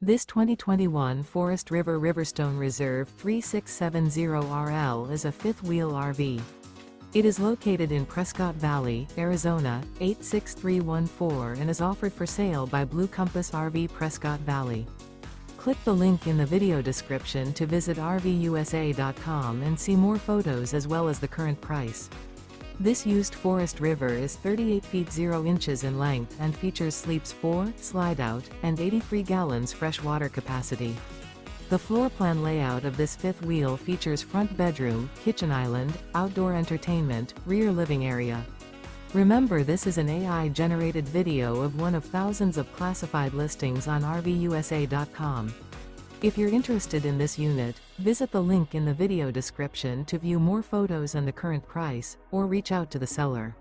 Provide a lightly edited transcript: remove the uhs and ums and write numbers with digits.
This 2021 Forest River RiverStone Reserve 3670RL is a fifth-wheel RV. It is located in Prescott Valley, Arizona, 86314 and is offered for sale by Blue Compass RV Prescott Valley. Click the link in the video description to visit RVUSA.com and see more photos as well as the current price. This used Forest River is 38 feet 0 inches in length and features sleeps 4, Slideout, and 83 gallons fresh water capacity. The floor plan layout of this fifth wheel features front bedroom, kitchen island, outdoor entertainment, rear living area. Remember, this is an AI-generated video of one of thousands of classified listings on RVUSA.com. If you're interested in this unit, visit the link in the video description to view more photos and the current price, or reach out to the seller.